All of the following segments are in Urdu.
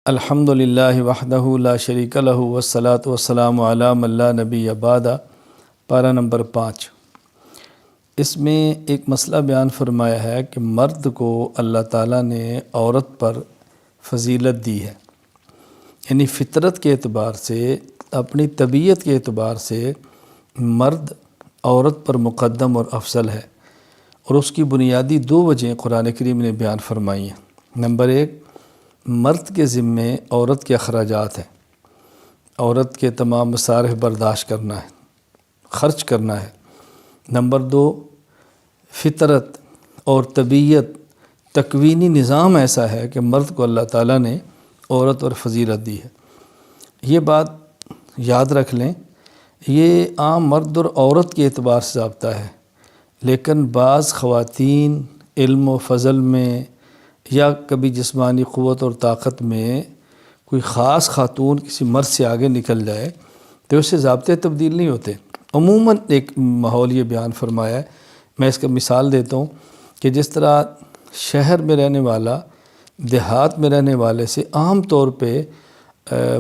الحمدللہ وحدہ لا شریک لہ والصلاۃ والسلام علی من لا نبی بعد۔ پارہ نمبر 5۔ اس میں ایک مسئلہ بیان فرمایا ہے کہ مرد کو اللہ تعالیٰ نے عورت پر فضیلت دی ہے، یعنی فطرت کے اعتبار سے، اپنی طبیعت کے اعتبار سے مرد عورت پر مقدم اور افضل ہے، اور اس کی بنیادی 2 وجہیں قرآن کریم نے بیان فرمائی ہیں۔ نمبر 1، مرد کے ذمے عورت کے اخراجات ہیں، عورت کے تمام مصارف برداشت کرنا ہے، خرچ کرنا ہے۔ نمبر 2، فطرت اور طبیعت، تکوینی نظام ایسا ہے کہ مرد کو اللہ تعالیٰ نے عورت اور فضیلت دی ہے۔ یہ بات یاد رکھ لیں، یہ عام مرد اور عورت کے اعتبار سے ضابطہ ہے، لیکن بعض خواتین علم و فضل میں یا کبھی جسمانی قوت اور طاقت میں کوئی خاص خاتون کسی مرد سے آگے نکل جائے تو اس سے ضابطے تبدیل نہیں ہوتے۔ عموماً ایک ماحول یہ بیان فرمایا ہے۔ میں اس کا مثال دیتا ہوں کہ جس طرح شہر میں رہنے والا دیہات میں رہنے والے سے عام طور پہ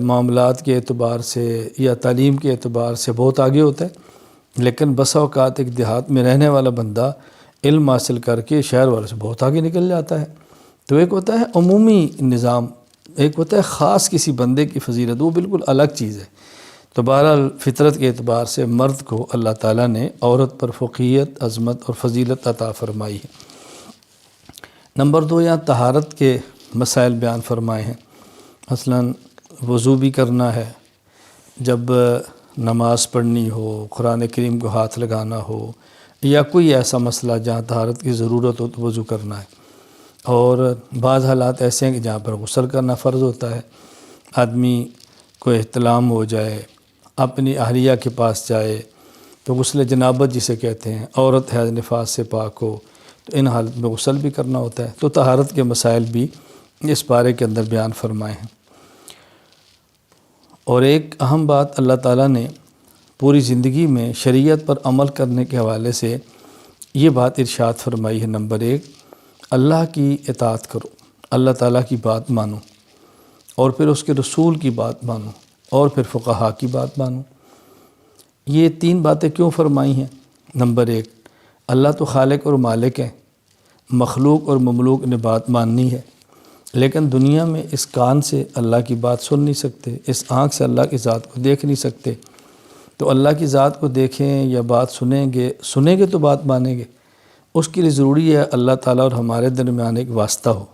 معاملات کے اعتبار سے یا تعلیم کے اعتبار سے بہت آگے ہوتا ہے، لیکن بسا اوقات ایک دیہات میں رہنے والا بندہ علم حاصل کر کے شہر والے سے بہت آگے نکل جاتا ہے۔ تو ایک ہوتا ہے عمومی نظام، ایک ہوتا ہے خاص کسی بندے کی فضیلت، وہ بالکل الگ چیز ہے۔ تو بہرحال فطرت کے اعتبار سے مرد کو اللہ تعالیٰ نے عورت پر فوقیت، عظمت اور فضیلت عطا فرمائی ہے۔ نمبر 2، یہاں طہارت کے مسائل بیان فرمائے ہیں۔ مثلاً وضو بھی کرنا ہے، جب نماز پڑھنی ہو، قرآن کریم کو ہاتھ لگانا ہو، یا کوئی ایسا مسئلہ جہاں طہارت کی ضرورت ہو تو وضو کرنا ہے۔ اور بعض حالات ایسے ہیں کہ جہاں پر غسل کرنا فرض ہوتا ہے۔ آدمی کو احتلام ہو جائے، اپنی اہلیہ کے پاس جائے تو غسل جنابت جسے کہتے ہیں، عورت حیض نفاس سے پاک ہو تو ان حالت میں غسل بھی کرنا ہوتا ہے۔ تو طہارت کے مسائل بھی اس پارے کے اندر بیان فرمائے ہیں۔ اور ایک اہم بات اللہ تعالیٰ نے پوری زندگی میں شریعت پر عمل کرنے کے حوالے سے یہ بات ارشاد فرمائی ہے۔ نمبر 1، اللہ کی اطاعت کرو، اللہ تعالیٰ کی بات مانو، اور پھر اس کے رسول کی بات مانو، اور پھر فقہا کی بات مانو۔ یہ 3 باتیں کیوں فرمائی ہیں؟ نمبر 1، اللہ تو خالق اور مالک ہے، مخلوق اور مملوک نے بات ماننی ہے، لیکن دنیا میں اس کان سے اللہ کی بات سن نہیں سکتے، اس آنکھ سے اللہ کی ذات کو دیکھ نہیں سکتے۔ تو اللہ کی ذات کو دیکھیں یا بات سنیں گے تو بات مانیں گے۔ اس کے لیے ضروری ہے اللہ تعالیٰ اور ہمارے درمیان ایک واسطہ ہو،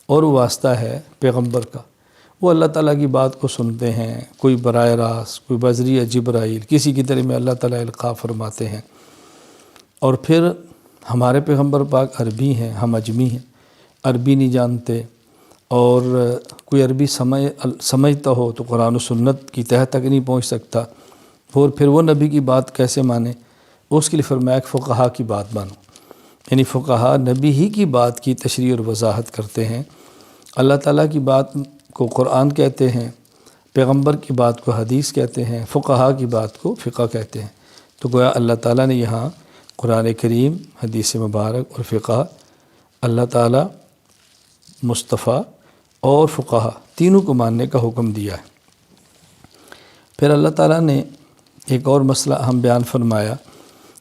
اور وہ واسطہ ہے پیغمبر کا۔ وہ اللہ تعالیٰ کی بات کو سنتے ہیں، کوئی براہ راست، کوئی بذریعہ جبرائیل، کسی کی طرح میں اللہ تعالیٰ القاء فرماتے ہیں۔ اور پھر ہمارے پیغمبر پاک عربی ہیں، ہم اجمی ہیں، عربی نہیں جانتے، اور کوئی عربی سمجھتا ہو تو قرآن و سنت کی تہہ تک نہیں پہنچ سکتا، اور پھر وہ نبی کی بات کیسے مانے؟ اس کے لیے فرمایا کہ فقہا کی بات مانو، یعنی فقہا نبی ہی کی بات کی تشریح اور وضاحت کرتے ہیں۔ اللہ تعالیٰ کی بات کو قرآن کہتے ہیں، پیغمبر کی بات کو حدیث کہتے ہیں، فقہا کی بات کو فقہ کہتے ہیں۔ تو گویا اللہ تعالیٰ نے یہاں قرآن کریم، حدیث مبارک اور فقہ، اللہ تعالیٰ، مصطفیٰ اور فقہا تینوں کو ماننے کا حکم دیا ہے۔ پھر اللہ تعالیٰ نے ایک اور مسئلہ اہم بیان فرمایا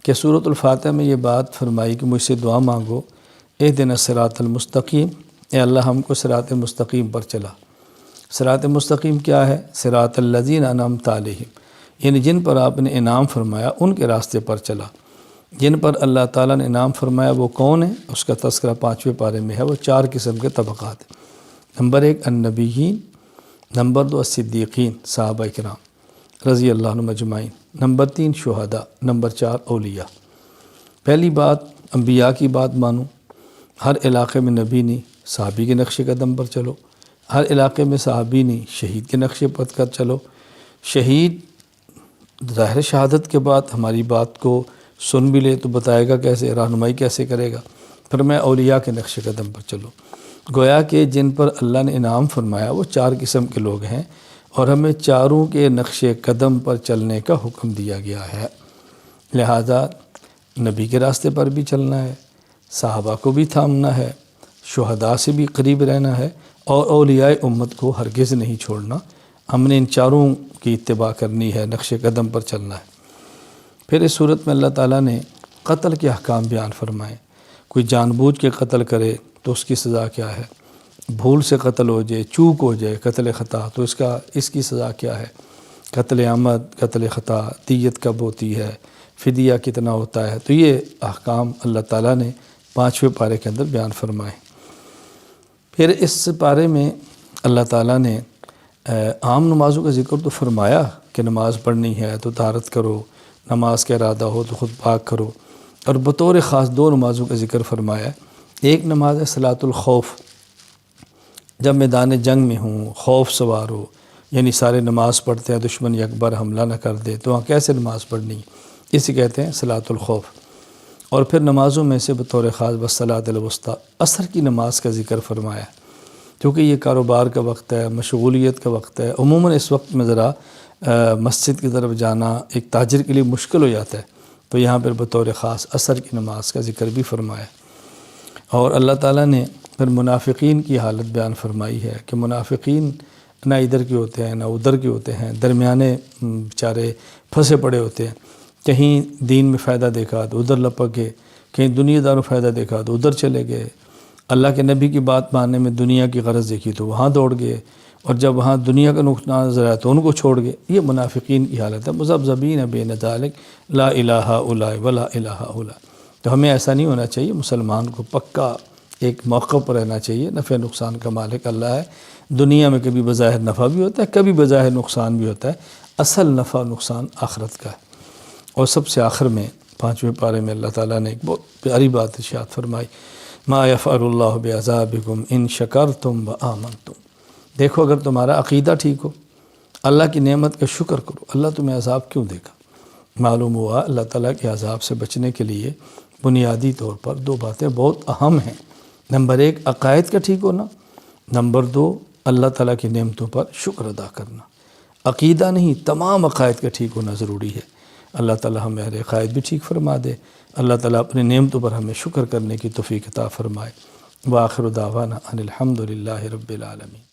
کہ سورۃ الفاتحہ میں یہ بات فرمائی کہ مجھ سے دعا مانگو، اہدنا الصراط المستقیم، اے اللہ ہم کو صراط مستقیم پر چلا۔ صراط مستقیم کیا ہے؟ صراط الذین انعمت علیہم، یعنی جن پر آپ نے انعام فرمایا ان کے راستے پر چلا۔ جن پر اللہ تعالیٰ نے انعام فرمایا وہ کون ہے؟ اس کا تذکرہ 5ویں پارے میں ہے۔ وہ 4 قسم کے طبقات ہیں۔ نمبر 1 النبیین، نمبر 2 الصدیقین، صحابہ کرام رضی اللہ عنہم اجمعین، نمبر 3 شہداء، نمبر 4 اولیاء۔ پہلی بات، انبیاء کی بات مانو، ہر علاقے میں نبی نہیں، صحابی کے نقش قدم پر چلو، ہر علاقے میں صحابی نہیں، شہید کے نقش پر کر چلو۔ شہید ظاہر شہادت کے بعد ہماری بات کو سن بھی لے تو بتائے گا کیسے، رہنمائی کیسے کرے گا؟ پھر میں اولیاء کے نقش قدم پر چلو۔ گویا کہ جن پر اللہ نے انعام فرمایا وہ 4 قسم کے لوگ ہیں، اور ہمیں چاروں کے نقش قدم پر چلنے کا حکم دیا گیا ہے۔ لہذا نبی کے راستے پر بھی چلنا ہے، صحابہ کو بھی تھامنا ہے، شہداء سے بھی قریب رہنا ہے، اور اولیاء امت کو ہرگز نہیں چھوڑنا، ہم نے ان چاروں کی اتباع کرنی ہے، نقش قدم پر چلنا ہے۔ پھر اس صورت میں اللہ تعالیٰ نے قتل کے احکام بیان فرمائے۔ کوئی جان بوجھ کے قتل کرے تو اس کی سزا کیا ہے، بھول سے قتل ہو جائے، چوک ہو جائے، قتل خطا تو اس کی سزا کیا ہے، قتل عمد، قتل خطا، دیت کب ہوتی ہے، فدیہ کتنا ہوتا ہے، تو یہ احکام اللہ تعالیٰ نے 5ویں پارے کے اندر بیان فرمائے۔ پھر اس پارے میں اللہ تعالیٰ نے عام نمازوں کا ذکر تو فرمایا کہ نماز پڑھنی ہے تو طہارت کرو، نماز کا ارادہ ہو تو خود پاک کرو، اور بطور خاص 2 نمازوں کا ذکر فرمایا۔ ایک نماز ہے صلاۃ الخوف، جب میدان جنگ میں ہوں، خوف سوار ہو، یعنی سارے نماز پڑھتے ہیں، دشمن یک بار حملہ نہ کر دے، تو وہاں کیسے نماز پڑھنی، اسے کہتے ہیں صلاۃ الخوف۔ اور پھر نمازوں میں سے بطور خاص والصلاۃ الوسطیٰ، عصر کی نماز کا ذکر فرمایا، کیونکہ یہ کاروبار کا وقت ہے، مشغولیت کا وقت ہے، عموماً اس وقت میں ذرا مسجد کی طرف جانا ایک تاجر کے لیے مشکل ہو جاتا ہے، تو یہاں پر بطور خاص عصر کی نماز کا ذکر بھی فرمایا۔ اور اللہ تعالیٰ نے پھر منافقین کی حالت بیان فرمائی ہے کہ منافقین نہ ادھر کے ہوتے ہیں نہ ادھر کے ہوتے ہیں، درمیانے بیچارے پھنسے پڑے ہوتے ہیں، کہیں دین میں فائدہ دیکھا تو ادھر لپک گئے، کہیں دنیا دار میں فائدہ دیکھا تو ادھر چلے گئے، اللہ کے نبی کی بات ماننے میں دنیا کی غرض دیکھی تو وہاں دوڑ گئے، اور جب وہاں دنیا کا نقصان نظر آیا تو ان کو چھوڑ گئے۔ یہ منافقین کی حالت ہے، مذبذبین بین ذالک لا الہ الا ولا الہ الا۔ تو ہمیں ایسا نہیں ہونا چاہیے، مسلمان کو پکا ایک موقع پر رہنا چاہیے، نفع نقصان کا مالک اللہ ہے، دنیا میں کبھی بظاہر نفع بھی ہوتا ہے، کبھی بظاہر نقصان بھی ہوتا ہے، اصل نفع نقصان آخرت کا ہے۔ اور سب سے آخر میں 5ویں پارے میں اللہ تعالیٰ نے ایک بہت پیاری بات ارشاد فرمائی، ما یفعل اللہ بعذابکم ان شکرتم وآمنتم۔ دیکھو اگر تمہارا عقیدہ ٹھیک ہو، اللہ کی نعمت کا شکر کرو، اللہ تمہیں عذاب کیوں دے گا؟ معلوم ہوا اللہ تعالیٰ کے عذاب سے بچنے کے لیے بنیادی طور پر 2 باتیں بہت اہم ہیں۔ نمبر 1 عقائد کا ٹھیک ہونا، نمبر 2 اللہ تعالیٰ کی نعمتوں پر شکر ادا کرنا۔ عقیدہ نہیں، تمام عقائد کا ٹھیک ہونا ضروری ہے۔ اللہ تعالیٰ ہمیں ہر عقائد بھی ٹھیک فرما دے، اللہ تعالیٰ اپنے نعمتوں پر ہمیں شکر کرنے کی توفیق عطا فرمائے۔ وآخر دعوانا ان الحمد للہ رب العالمین۔